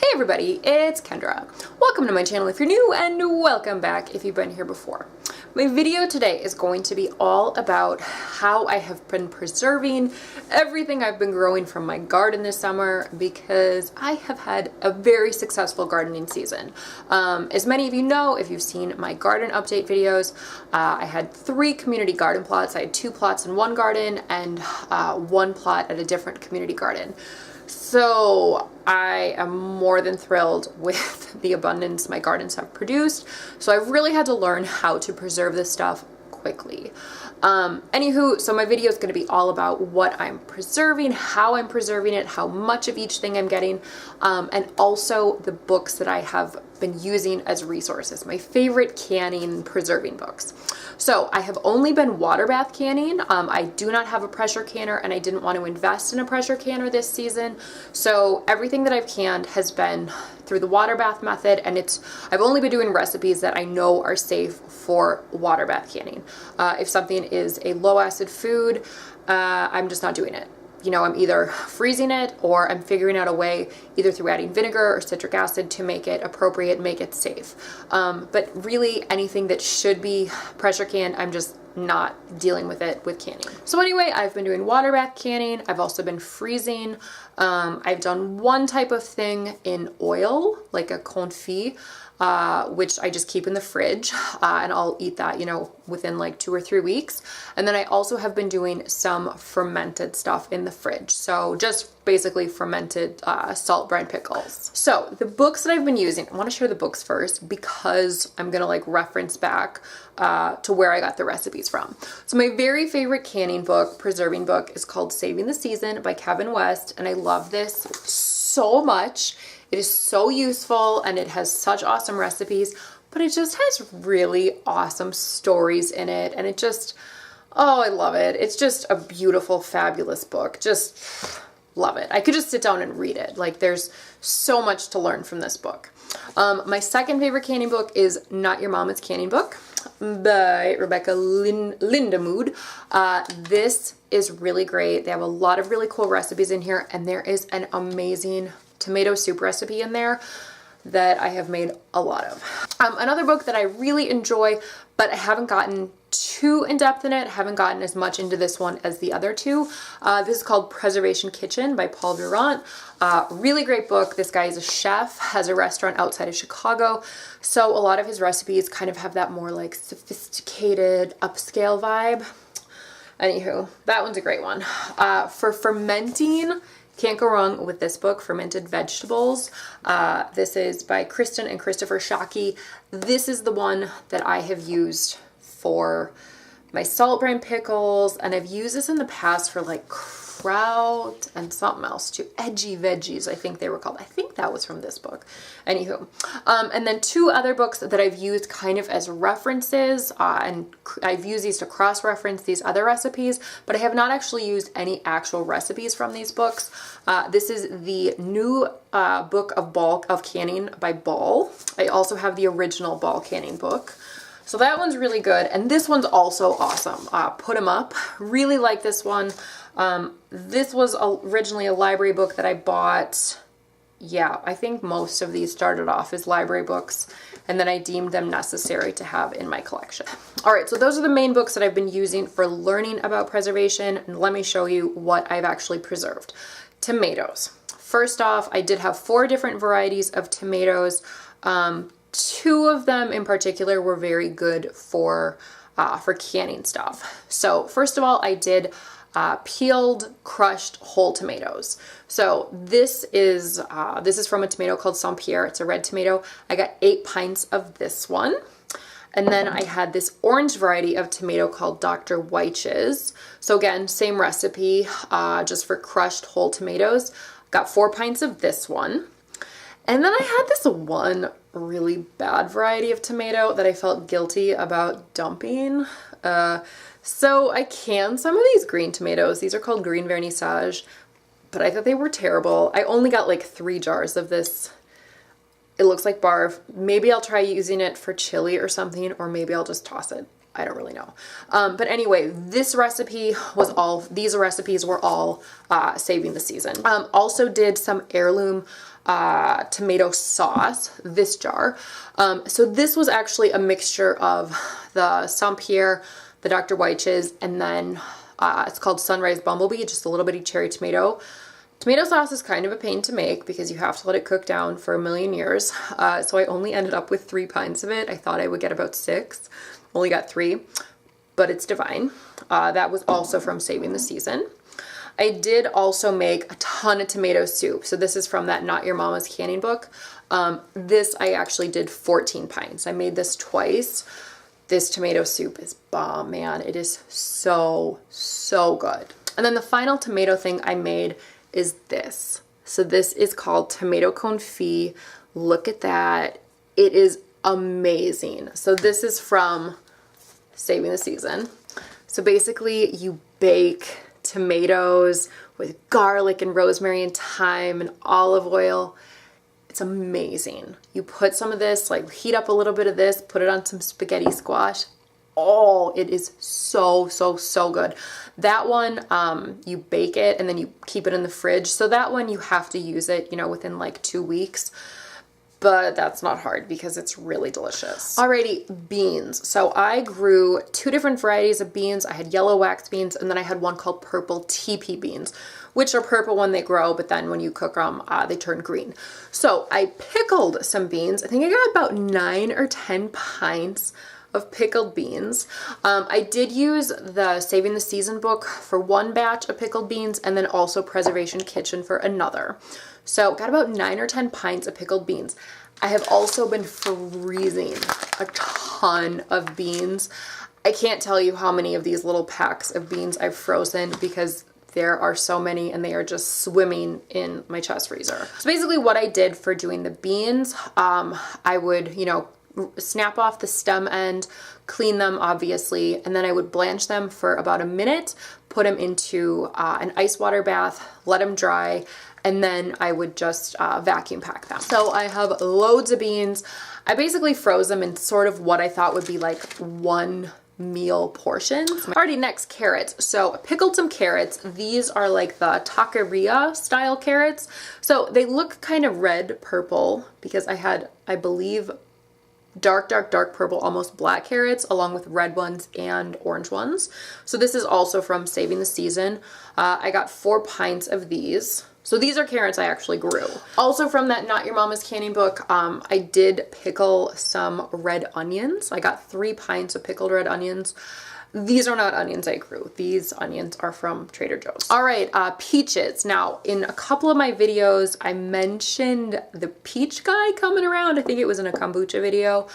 Hey everybody, it's Kendra. Welcome to my channel if you're new, and welcome back if you've been here before. My video today is going to be all about how I have been preserving everything I've been growing from my garden this summer, because I have had a very successful gardening season. As many of you know, if you've seen my garden update videos, I had 3 community garden plots. I had 2 plots in one garden and 1 plot at a different community garden. So I am more than thrilled with the abundance my gardens have produced. So I've really had to learn how to preserve this stuff quickly. Anywho, so my video is going to be all about what I'm preserving, how I'm preserving it, how much of each thing I'm getting, and also the books that I have been using as resources, my favorite canning preserving books. So I have only been water bath canning. I do not have a pressure canner, and I didn't want to invest in a pressure canner this season. So everything that I've canned has been through the water bath method, and I've only been doing recipes that I know are safe for water bath canning. If something is a low acid food, I'm just not doing it. You know, I'm either freezing it or I'm figuring out a way, either through adding vinegar or citric acid, to make it appropriate, make it safe. But really anything that should be pressure canned, I'm just not dealing with it with canning. So anyway, I've been doing water bath canning. I've also been freezing. I've done one type of thing in oil, like a confit, which I just keep in the fridge, and I'll eat that, you know, within like 2 or 3 weeks. And then I also have been doing some fermented stuff in the fridge. So just basically fermented salt brine pickles. So the books that I've been using, I want to share the books first because I'm going to like reference back to where I got the recipes from. So my very favorite canning book, preserving book, is called Saving the Season by Kevin West. And I love this so much. It is so useful and it has such awesome recipes, but it just has really awesome stories in it. And it just, oh, I love it. It's just a beautiful, fabulous book. Just love it. I could just sit down and read it. Like, there's so much to learn from this book. My second favorite canning book is Not Your Mama's Canning Book by Rebecca Lindamood. This is really great. They have a lot of really cool recipes in here, and there is an amazing tomato soup recipe in there that I have made a lot of. Another book that I really enjoy, but I haven't gotten too in-depth in it, haven't gotten as much into this one as the other 2. This is called Preservation Kitchen by Paul Durant. Really great book. This guy is a chef, has a restaurant outside of Chicago. So a lot of his recipes kind of have that more like sophisticated upscale vibe. Anywho, that one's a great one. For fermenting, can't go wrong with this book, Fermented Vegetables. This is by Kristen and Christopher Shockey. This is the one that I have used for my salt brine pickles, and I've used this in the past for like kraut and something else too. Edgy veggies, I think they were called. I think that was from this book. Anywho, and then 2 other books that I've used kind of as references, and I've used these to cross-reference these other recipes, but I have not actually used any actual recipes from these books. This is the new book of canning by Ball. I also have the original Ball canning book. So that one's really good, and this one's also awesome. Put 'em Up. Really like this one. This was originally a library book that I bought. Yeah, I think most of these started off as library books, and then I deemed them necessary to have in my collection. All right, so those are the main books that I've been using for learning about preservation, and let me show you what I've actually preserved. Tomatoes. First off, I did have 4 different varieties of tomatoes. 2 of them in particular were very good for canning stuff. So first of all, I did peeled, crushed whole tomatoes. So this is from a tomato called Saint Pierre. It's a red tomato. I got 8 pints of this one. And then I had this orange variety of tomato called Dr. Weitsch's. So again, same recipe, just for crushed whole tomatoes. Got 4 pints of this one. And then I had this one really bad variety of tomato that I felt guilty about dumping. So I canned some of these green tomatoes. These are called green vernissage, but I thought they were terrible. I only got like 3 jars of this. It looks like barf. Maybe I'll try using it for chili or something, or maybe I'll just toss it. I don't really know. But anyway, these recipes were all saving the season. Also did some Heirloom tomato sauce, this jar. So this was actually a mixture of the Saint-Pierre, the Dr. Weitches, and then it's called Sunrise Bumblebee, just a little bitty cherry tomato. Tomato sauce is kind of a pain to make because you have to let it cook down for a million years. So I only ended up with 3 pints of it. I thought I would get about 6. Only got 3, but it's divine. That was also from Saving the Season. I did also make a ton of tomato soup. So this is from that Not Your Mama's Canning book. This I actually did 14 pints. I made this twice. This tomato soup is bomb, man. It is so, so good. And then the final tomato thing I made is this. So this is called tomato confit. Look at that. It is amazing. So this is from Saving the Season. So basically you bake tomatoes with garlic and rosemary and thyme and olive oil. It's amazing. You put some of this, like heat up a little bit of this, put it on some spaghetti squash. Oh, it is so, so, so good. That one, you bake it and then you keep it in the fridge. So that one you have to use it, you know, within like 2 weeks. But that's not hard because it's really delicious. Alrighty, beans. So I grew 2 different varieties of beans. I had yellow wax beans and then I had one called purple TP beans, which are purple when they grow, but then when you cook them, they turn green. So I pickled some beans. I think I got about 9 or 10 pints of pickled beans. I did use the Saving the Season book for one batch of pickled beans and then also Preservation Kitchen for another. So got about 9 or 10 pints of pickled beans. I have also been freezing a ton of beans. I can't tell you how many of these little packs of beans I've frozen because there are so many and they are just swimming in my chest freezer. So basically what I did for doing the beans, I would, you know, snap off the stem end, clean them obviously, and then I would blanch them for about a minute, put them into an ice water bath, let them dry, and then I would just vacuum pack them. So I have loads of beans. I basically froze them in sort of what I thought would be like 1 meal portions. Alrighty, next, carrots. So I pickled some carrots. These are like the taqueria style carrots. So they look kind of red purple because I had, I believe, dark purple, almost black carrots along with red ones and orange ones. So this is also from Saving the Season. I got 4 pints of these. So these are carrots I actually grew. Also from that Not Your Mama's Canning book, I did pickle some red onions. I got 3 pints of pickled red onions. These are not onions I grew. These onions are from Trader Joe's. All right, peaches. Now, in a couple of my videos, I mentioned the peach guy coming around. I think it was in a kombucha video.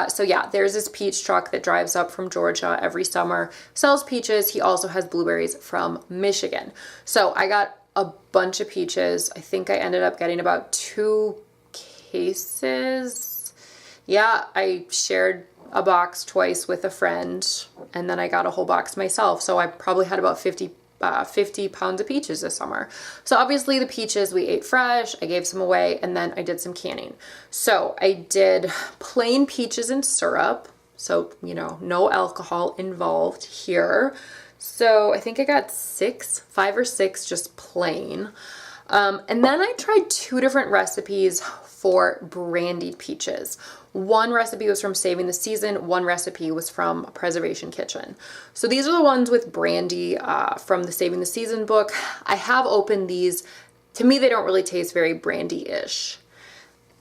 So yeah, there's this peach truck that drives up from Georgia every summer, sells peaches. He also has blueberries from Michigan. So I got a bunch of peaches. I think I ended up getting about 2 cases. Yeah, I shared a box twice with a friend and then I got a whole box myself. So I probably had about 50 pounds of peaches this summer. So obviously the peaches we ate fresh, I gave some away, and then I did some canning. So I did plain peaches in syrup. So, you know, no alcohol involved here. So I think I got 5 or 6 just plain. And then I tried 2 different recipes for brandied peaches. One recipe was from Saving the Season, one recipe was from Preservation Kitchen. So these are the ones with brandy from the Saving the Season book. I have opened these. To me, they don't really taste very brandy-ish.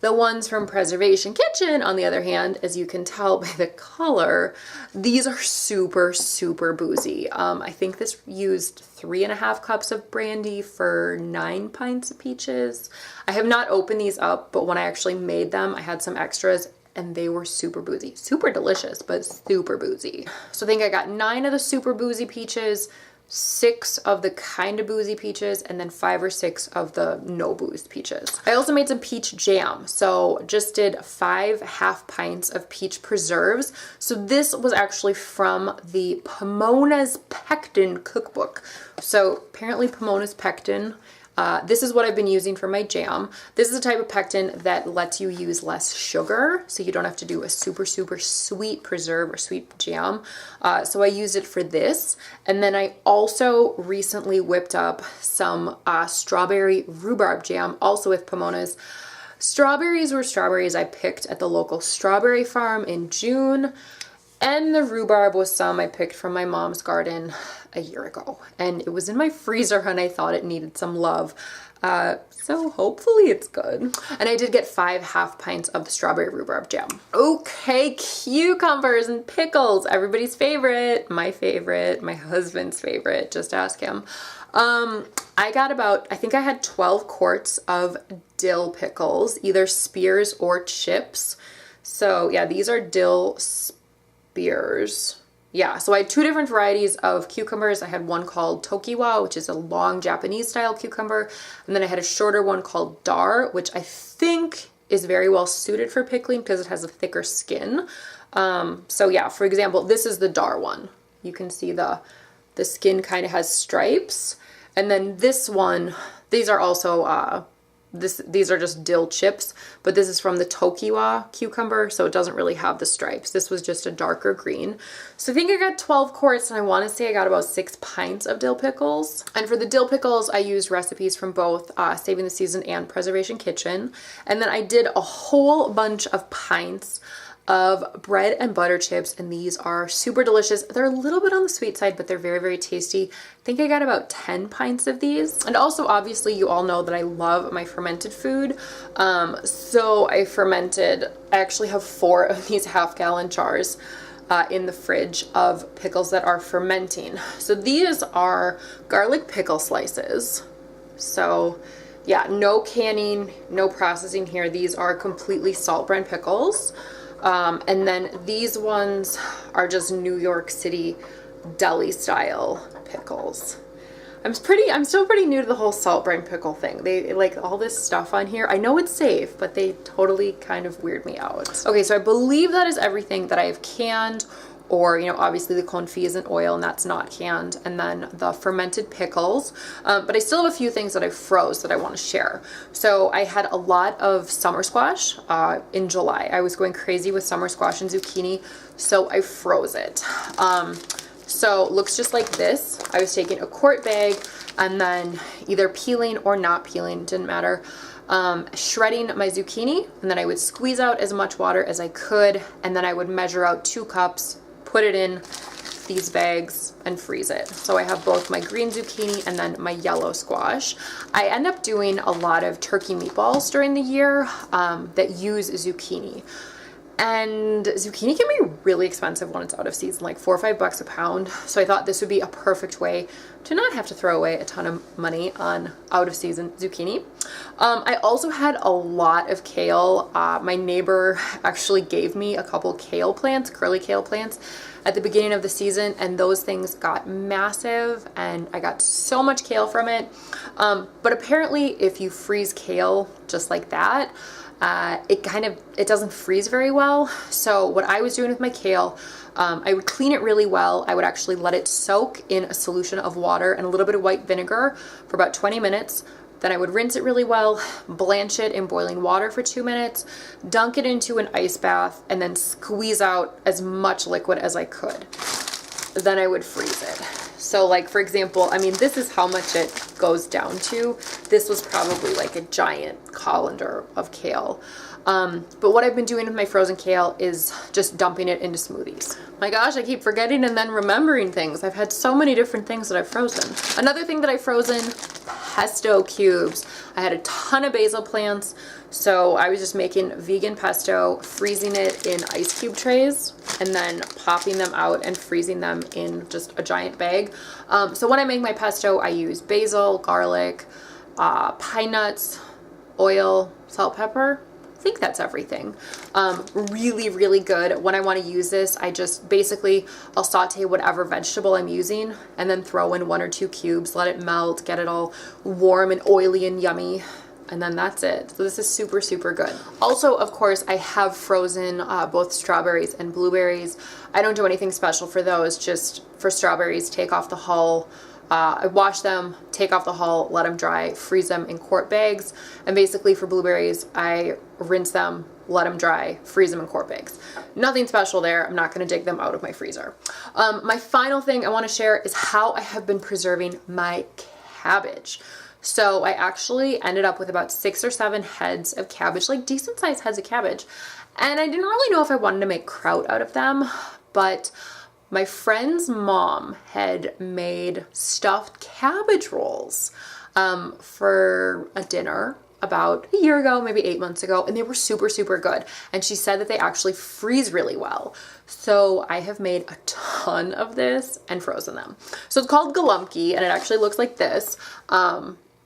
The ones from Preservation Kitchen, on the other hand, as you can tell by the color, these are super, super boozy. I think this used 3.5 cups of brandy for 9 pints of peaches. I have not opened these up, but when I actually made them, I had some extras and they were super boozy. Super delicious, but super boozy. So I think I got 9 of the super boozy peaches, 6 of the kind of boozy peaches, and then 5 or 6 of the no booze peaches. I also made some peach jam. So just did 5 half pints of peach preserves. So this was actually from the Pomona's Pectin cookbook. So apparently Pomona's Pectin This is what I've been using for my jam. This is a type of pectin that lets you use less sugar, so you don't have to do a super sweet preserve or sweet jam. So I used it for this. And then I also recently whipped up some strawberry rhubarb jam, also with Pomona's. Strawberries were strawberries I picked at the local strawberry farm in June. And the rhubarb was some I picked from my mom's garden a year ago. And it was in my freezer and I thought it needed some love. So hopefully it's good. And I did get 5 half pints of the strawberry rhubarb jam. Okay, cucumbers and pickles. Everybody's favorite, my husband's favorite. Just ask him. I got I think I had 12 quarts of dill pickles, either spears or chips. So yeah, these are dill spears. Yeah, so I had 2 different varieties of cucumbers. I had one called Tokiwa, which is a long Japanese style cucumber. And then I had a shorter one called Dar, which I think is very well suited for pickling because it has a thicker skin. So yeah, for example, this is the Dar one. You can see the skin kind of has stripes. And then this one, these are also, these are just dill chips, but this is from the Tokiwa cucumber, so it doesn't really have the stripes. This was just a darker green. So I think I got 12 quarts, and I want to say I got about 6 pints of dill pickles. And for the dill pickles, I used recipes from both Saving the Season and Preservation Kitchen. And then I did a whole bunch of pints of bread and butter chips, and these are super delicious. They're a little bit on the sweet side, but they're very tasty. I think I got about 10 pints of these. And also, obviously, you all know that I love my fermented food. So I actually have 4 of these half-gallon jars in the fridge of pickles that are fermenting. So these are garlic pickle slices. So yeah, no canning, no processing here. These are completely salt brine pickles. And then these ones are just New York City deli style pickles. I'm still pretty new to the whole salt brine pickle thing. They like all this stuff on here. I know it's safe, but they totally kind of weird me out. Okay, so I believe that is everything that I have canned, or, you know, obviously the confit isn't oil and that's not canned, and then the fermented pickles. But I still have a few things that I froze that I want to share. So I had a lot of summer squash in July. I was going crazy with summer squash and zucchini, so I froze it. So it looks just like this. I was taking a quart bag and then either peeling or not peeling, didn't matter, shredding my zucchini, and then I would squeeze out as much water as I could, and then I would measure out 2 cups, put it in these bags, and freeze it. So I have both my green zucchini and then my yellow squash. I end up doing a lot of turkey meatballs during the year that use zucchini. And zucchini can be really expensive when it's out of season, like $4 or $5 a pound. So I thought this would be a perfect way to not have to throw away a ton of money on out of season zucchini. I also had a lot of kale. My neighbor actually gave me a couple kale plants, curly kale plants, at the beginning of the season, and those things got massive and I got so much kale from it. But apparently if you freeze kale just like that, it doesn't freeze very well. So what I was doing with my kale, I would clean it really well. I would actually let it soak in a solution of water and a little bit of white vinegar for about 20 minutes. Then I would rinse it really well, blanch it in boiling water for 2 minutes, dunk it into an ice bath, and then squeeze out as much liquid as I could. Then I would freeze it. So like, for example, I mean, this is how much it goes down to. This was probably like a giant colander of kale. But what I've been doing with my frozen kale is just dumping it into smoothies. My gosh, I keep forgetting and then remembering things. I've had so many different things that I've frozen. Another thing that I've frozen, pesto cubes. I had a ton of basil plants, so I was just making vegan pesto, freezing it in ice cube trays, and then popping them out and freezing them in just a giant bag. So when I make my pesto, I use basil, garlic, pine nuts, oil, salt, pepper. I think that's everything. Really good. When I want to use this, I just basically, I'll saute whatever vegetable I'm using and then throw in 1 or 2 cubes, let it melt, get it all warm and oily and yummy, and then that's it. So this is super good. Also, of course, I have frozen both strawberries and blueberries. I don't do anything special for those, just for strawberries, take off the hull, I wash them, take off the hull, let them dry, freeze them in quart bags. And basically for blueberries, I rinse them, let them dry, freeze them in quart bags. Nothing special there. I'm not going to dig them out of my freezer. My final thing I want to share is how I have been preserving my cabbage. So I actually ended up with about 6 or 7 heads of cabbage, like decent sized heads of cabbage. And I didn't really know if I wanted to make kraut out of them, but my friend's mom had made stuffed cabbage rolls for a dinner about a year ago, maybe 8 months ago, and they were super, super good. And she said that they actually freeze really well. So I have made a ton of this and frozen them. So it's called Galumki, and it actually looks like this.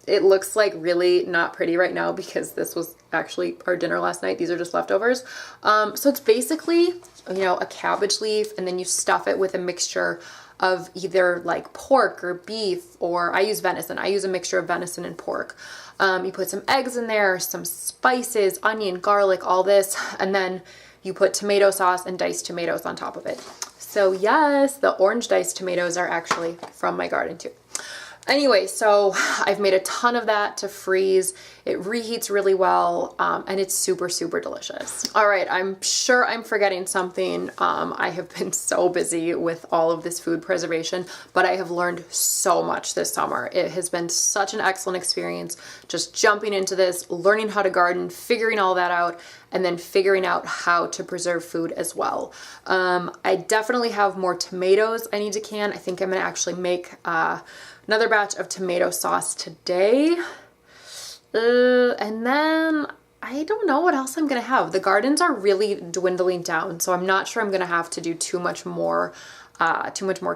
It looks like really not pretty right now because this was actually our dinner last night. These are just leftovers. So it's basically, you know, a cabbage leaf, and then you stuff it with a mixture of either like pork or beef, or I use venison. I use a mixture of venison and pork. You put some eggs in there, some spices, onion, garlic, all this, and then you put tomato sauce and diced tomatoes on top of it. So yes, the orange diced tomatoes are actually from my garden too. Anyway, so I've made a ton of that to freeze. It reheats really well, and it's super, super delicious. All right, I'm sure I'm forgetting something. I have been so busy with all of this food preservation, but I have learned so much this summer. It has been such an excellent experience just jumping into this, learning how to garden, figuring all that out, and then figuring out how to preserve food as well. I definitely have more tomatoes I need to can. I think I'm gonna actually make another batch of tomato sauce today. And then I don't know what else I'm gonna have. The gardens are really dwindling down, so I'm not sure I'm gonna have to do too much more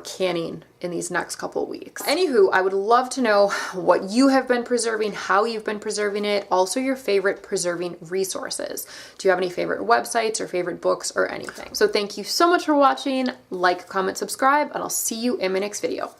canning in these next couple of weeks. Anywho, I would love to know what you have been preserving, how you've been preserving it, also your favorite preserving resources. Do you have any favorite websites or favorite books or anything? So thank you so much for watching. Like, comment, subscribe, and I'll see you in my next video.